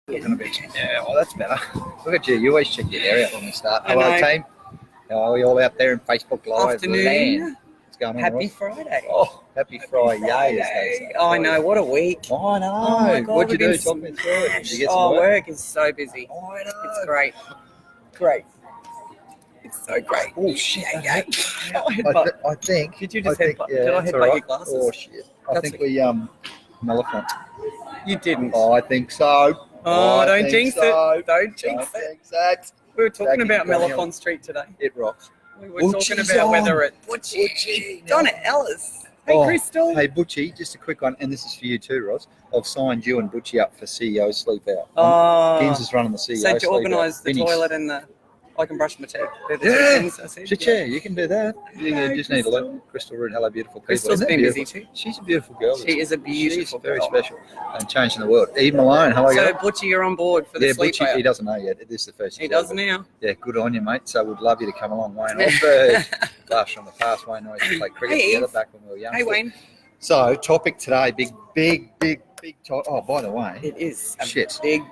Yeah, well, that's better. Look at you. You always check your hair out when we start. I Hello, know. team. How are we all out there in Facebook Live? Afternoon. Land? What's going on, Happy Ross? Friday. Oh, happy Friday. As they say. Oh, I know. What a week. I know. Oh my God, What'd you we've do? been Talk me through it. Did you get some Oh, work? work is so busy. I know. It's great. Great. It's so great. Oh, shit. Yeah. I think. Did you just I think, headbutt? yeah, Did I it's headbutt all right. your glasses? Oh, shit. I That's think we, Mellifont. You didn't. Oh, I think so. Oh, I don't think jinx so. it. Don't jinx I it. think that. We were talking Jackie about Daniel. Mellifont Street today. It rocks. We were Butchie's talking about on. whether it... Butchie. Donna Ellis. Hey, Crystal. Hey, Butchie, just a quick one, and this is for you too, Ross. I've signed you and Butchie up for CEO Sleep Out. Oh. Gims is running the CEO So to Sleep organise Out. the Vinny's- toilet and the... I can brush my teeth. They're the two Yeah. things I said. Yeah, you can do that. You Hello, just need to Crystal. let Crystal Root. Hello, beautiful people. Crystal's Isn't that been busy beautiful? too. She's a beautiful girl. She is a beautiful She's very girl. special and changing the world. Eve Malone, hello, So, girl. Butchie, you're on board for the Yeah, sleep Butchie, he out. doesn't know yet. This is the first. He he's does ever- now. Yeah, good on you, mate. So we'd love you to come along. Wayne Osberg, Lush from the past. Wayne and I used to play cricket Hey, together Eve. back when we were young. Hey, Wayne. So, topic today, big topic. Oh, by the way, It is a Shit. big.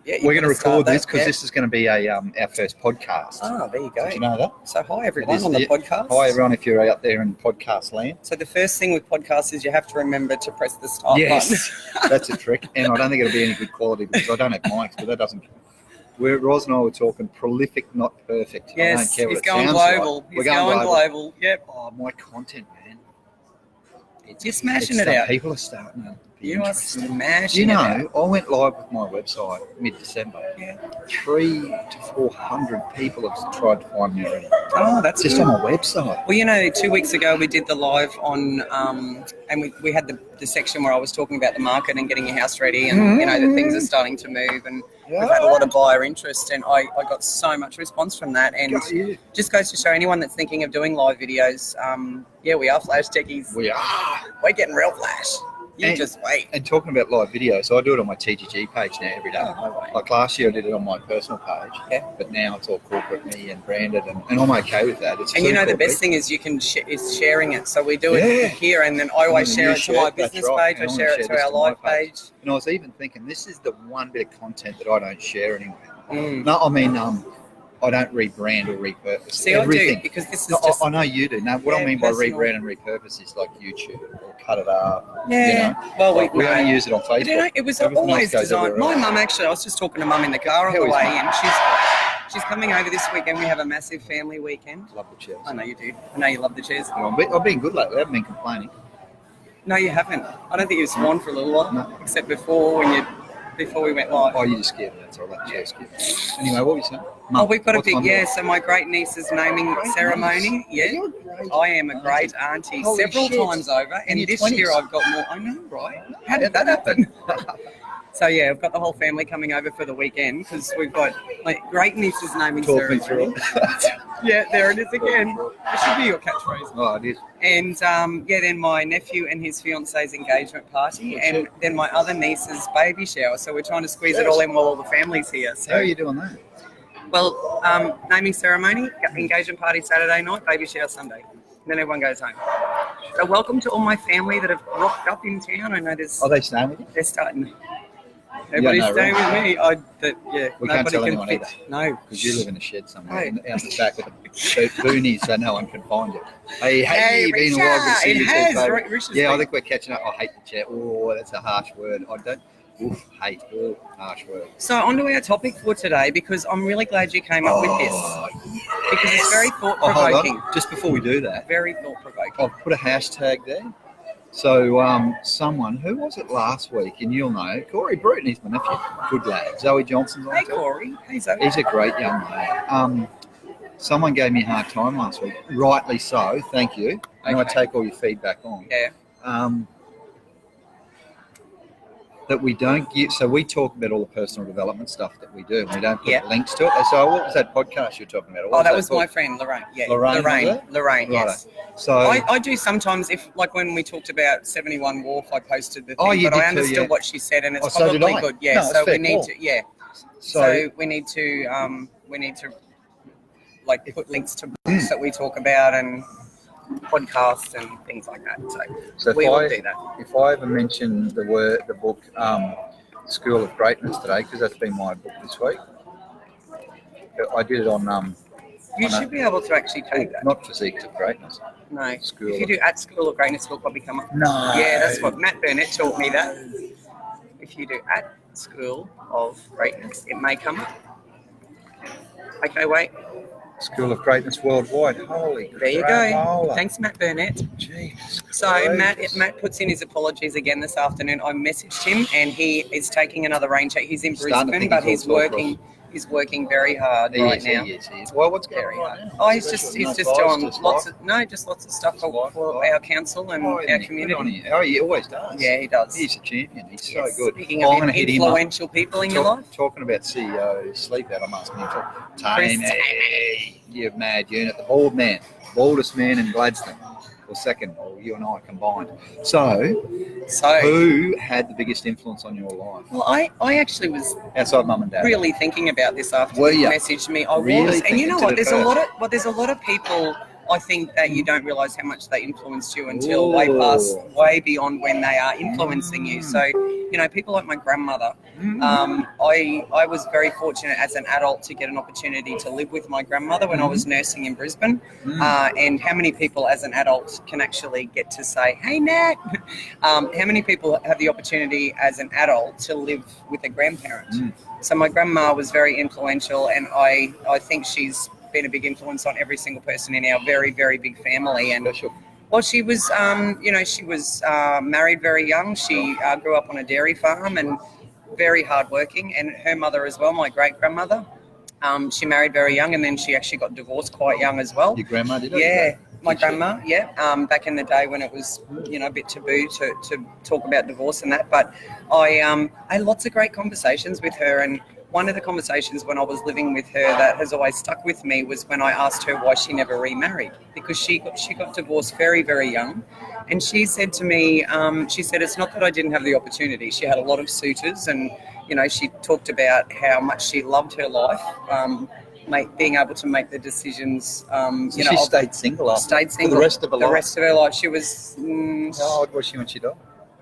Yeah, we're going to record this because because this is going to be our first podcast. Oh, there you go. Did you know that? So, hi It everyone is on the podcast. Hi, everyone, if you're out there in podcast land. So, the first thing with podcasts is you have to remember to press the start button. Yes, that's a trick. And I don't think it'll be any good quality because I don't have mics, but that doesn't. Roz and I were talking prolific, not perfect. I don't Yes, care what he's it going sounds global. like. He's We're going global. Yep. Oh, my content, man. You're smashing it's it out. People are starting to be You are interested. smashing You it out. know, I went live with my website mid-December. Yeah. 300 to 400 people have tried to find me already. Oh, that's Just good. on my website. Well, you know, 2 weeks ago we did the live on, and we had the section where I was talking about the market and getting your house ready, and you know that things are starting to move, and we've had a lot of buyer interest, and I got so much response from that, and just goes to show anyone that's thinking of doing live videos, yeah, we are flash techies. We are. We're getting real flash. You And- just wait. And talking about live video, so I do it on my TGG page now every day. Oh, no way. Like last year I did it on my personal page, Yeah. but now it's all corporate me and branded, and I'm okay with that. It's And you know the corporate. best thing is you can is sharing it. So we do Yeah. it here, and then I always And share you it to share my it, that's business right. page. And I I'm share gonna it share to this our to my live page. And I was even thinking, this is the one bit of content that I don't share anyway. Mm. No, I mean, I don't rebrand or repurpose. See, everything. I do because this is No, just I know you do. Now, what I Yeah, mean by personal. rebrand and repurpose is like YouTube or cut it up. yeah. You know? Well, Like, we no. only use it on But, you know, Facebook. it was Everything always else goes designed. everywhere My else. mum actually, I was just talking to mum in the car on How the is way mum? in. She's coming over this weekend. We have a massive family weekend. Love the chairs. I know you do. I know you love the chairs. I've been good lately. I haven't been complaining. No, you haven't. I don't think you've sworn for a little while, No. except before we went live. Oh, you just scared me. That's all. That chair scared me. Anyway, what were you saying? Oh, we've got a What's big, on yeah, there? so my great niece's naming ceremony. Yeah, You're great. I am a great auntie Holy several shit. times over, In and your this 20s. year I've got more. I know, right? How did that happen? So yeah, I've got the whole family coming over for the weekend because we've got like great niece's naming Talk me ceremony. through it. Yeah, there it is again. It should be your catchphrase. Oh, it is. And yeah, then my nephew and his fiance's engagement party, That's and it. then my other niece's baby shower. So we're trying to squeeze it all in while all the family's here. So How are you doing that? well, naming ceremony, engagement party Saturday night, baby shower Sunday. Then everyone goes home. So welcome to all my family that have rocked up in town. I know Are they staying with you? they're starting. Everybody's know, staying right? with me. Yeah, We can't nobody tell can anyone fit. either. No. Because you live in a shed somewhere Right. out the back of the boonies, so no one can find you. Hey, Hey, been a while. Good to see Richard, you it too, has, baby. right, Richard's Yeah, I been- think we're catching up. I hate the chair. Oh, that's a harsh word. I don't. Oof, hate. Oh, harsh word. So on to our topic for today, because I'm really glad you came up with this. Because it's very Oh, hold thought-provoking. on. Just before we do that, Very thought-provoking. I've put a hashtag there. So someone, who was it last week? And you'll know, Corey Bruton, he's my nephew. Good lad. Zoe Johnson's on Hey, too. Corey. Hey, Zoe. He's a great young man. Someone gave me a hard time last week. Rightly so. Thank you. And I Okay. take all your feedback on. Yeah. That we don't give. So we talk about all the personal development stuff that we do. And we don't put Yeah. links to it. So what was that podcast you're talking about? What Oh, that was called? my friend Lorraine. Yeah, Lorraine, was it? Lorraine. Yes. So I do sometimes, if like when we talked about 71 Wharf, I posted the thing, Oh, you but I did too, understood yeah. what she said, and it's Oh, so did probably I. good. Yeah. No, it's so fair we need call. to. Yeah. So So we need to like put links to books that we talk about and podcasts and things like that. So So we if will I- do that. if I ever mention the book School of Greatness today because that's been my book this week. I did it on You should be able to actually take that. not Physiques of Greatness. No. School If you do at School of Greatness, it'll probably come up. No. Yeah, that's what Matt Burnett taught me that. If you do at School of Greatness, it may come up. Okay, wait. School of Greatness Worldwide. Holy There you crapola. go. Thanks, Matt Burnett. Jesus So Christ. Matt puts in his apologies again this afternoon. I messaged him, and he is taking another rain check. He's in Starting to Brisbane, think but he's he's all working. He's working very hard He right is, now. he is. Well, what's going Very on hard. now? Oh, he's Special, just no doing prize, just lots life. of lots of stuff Life, for life. our council and Oh, our isn't he? Good on community. you. Oh, he always does. Yeah, he does. He's a champion. He's Yes. so good. Speaking I'm of going to hit him up. influential people in your life, Talking about CEOs, sleep out, I'm asking him for Chris Tammy, you mad unit, the bald man, baldest man in Gladstone, or second, or you and I combined. So, who had the biggest influence on your life? well, I actually was Outside mum and dad. really thinking about this after Were you ya? messaged me. I Really was, and you thinking know to what? the There's a lot of people. I think that you don't realise how much they influenced you until Ooh. way beyond when they are influencing you. So, you know, people like my grandmother. I was very fortunate as an adult to get an opportunity to live with my grandmother when I was nursing in Brisbane. And how many people as an adult can actually get to say, "Hey, Nat"? How many people have the opportunity as an adult to live with a grandparent? So my grandma was very influential, and I think she's been a big influence on every single person in our very, very big family. And well, she was, she was married very young. She grew up on a dairy farm and very hardworking. And her mother as well, my great grandmother, she married very young, and then she actually got divorced quite young as well. Your grandma did it? Yeah, my grandma. Yeah, back in the day when it was, a bit taboo to talk about divorce and that. But I had lots of great conversations with her, and one of the conversations when I was living with her that has always stuck with me was when I asked her why she never remarried, because she got divorced very, very young. And she said to me, she said, it's not that I didn't have the opportunity. She had a lot of suitors, and, she talked about how much she loved her life, being able to make the decisions. She stayed single after. Stayed single. For the rest of her life. The rest of her life. She was... How old was she when she died?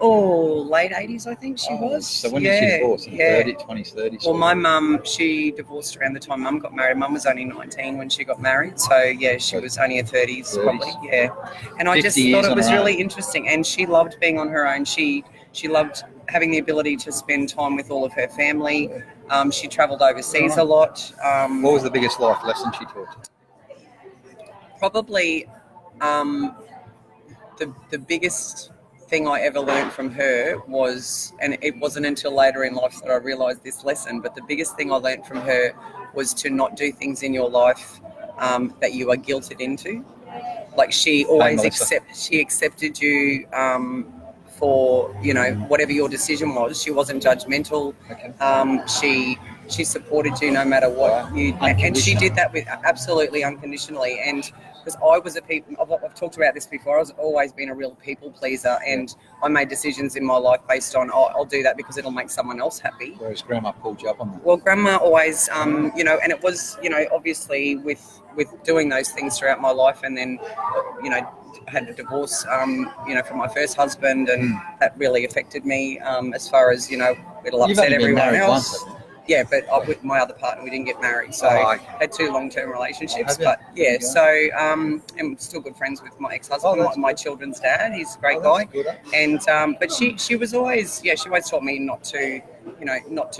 late 80s, I think she was. So when did she divorce? In 20s, 30s? Well, my mum, she divorced around the time Mum got married. Mum was only 19 when she got married. So, yeah, she was only in her 30s, probably. Yeah. And I just thought it was really interesting. And she loved being on her own. She loved having the ability to spend time with all of her family. She travelled overseas a lot. What was the biggest life lesson she taught you? Probably the biggest thing I ever learned from her was, and it wasn't until later in life that I realised this lesson, but the biggest thing I learned from her was to not do things in your life that you are guilted into. Like she always accepted you for, whatever your decision was. She wasn't judgmental. Okay. She supported you no matter what you, and she did that with absolutely unconditionally. And because I was I've talked about this before, I was always been a real people pleaser, and I made decisions in my life based on, I'll do that because it'll make someone else happy. Whereas Grandma pulled you up on that. Well, Grandma always, and it was, obviously with doing those things throughout my life, and then, I had a divorce, from my first husband, and that really affected me as far as, it'll upset everyone else. Yeah, but with my other partner, we didn't get married, so had 2 long-term relationships. But yeah, so I'm still good friends with my ex-husband, my children's dad. He's a great guy, and but she was always, she always taught me not to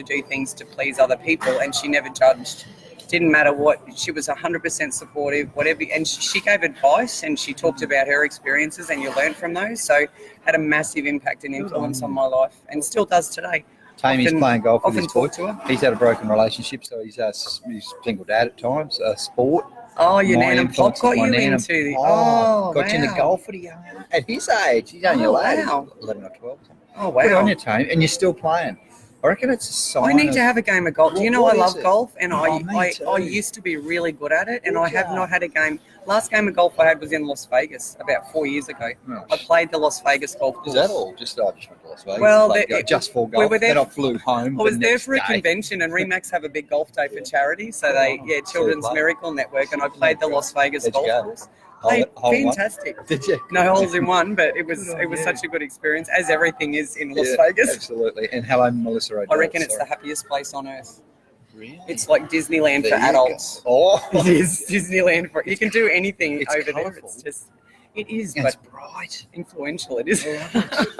do things to please other people, and she never judged. Didn't matter what, she was 100% supportive, whatever, and she gave advice, and she talked about her experiences, and you learned from those. So had a massive impact and influence on my life, and still does today. Tammy's playing golf with his boy. To her. He's had a broken relationship, so he's a single dad at times. Sport. Oh, your Nan and Pop got you into the... got you into golf at his age. He's only 11 or 12. Oh, wow. Good on you, Tammy. And you're still playing. I reckon it's a sign. I need to have a game of golf. Do you know I love golf, and me too. I used to be really good at it, and I have not had a game. Last game of golf I had was in Las Vegas about 4 years ago. Oh. I played the Las Vegas golf course. Is that all? I just went to Las Vegas. Well, just for golf. We were there. Then I flew home. I was there for a convention, and Remax have a big golf day for charity. So Children's Miracle Network, and I played the Las Vegas golf course. Played Hole in one? fantastic. Did you? No holes in one, but it was Good on it was you. such a good experience, as everything is in Las Yeah, Vegas. Absolutely. And hello, Melissa O'Donnell. I reckon it's the Sorry. happiest place on earth. Really? It's like Disneyland There for you go. adults. Oh, It is Disneyland for you can do anything It's over there. colourful. It's just it is, it's but bright. influential. It is.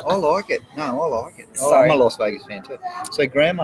I like it. No, I like it. So- I'm a Las Vegas fan too. So, Grandma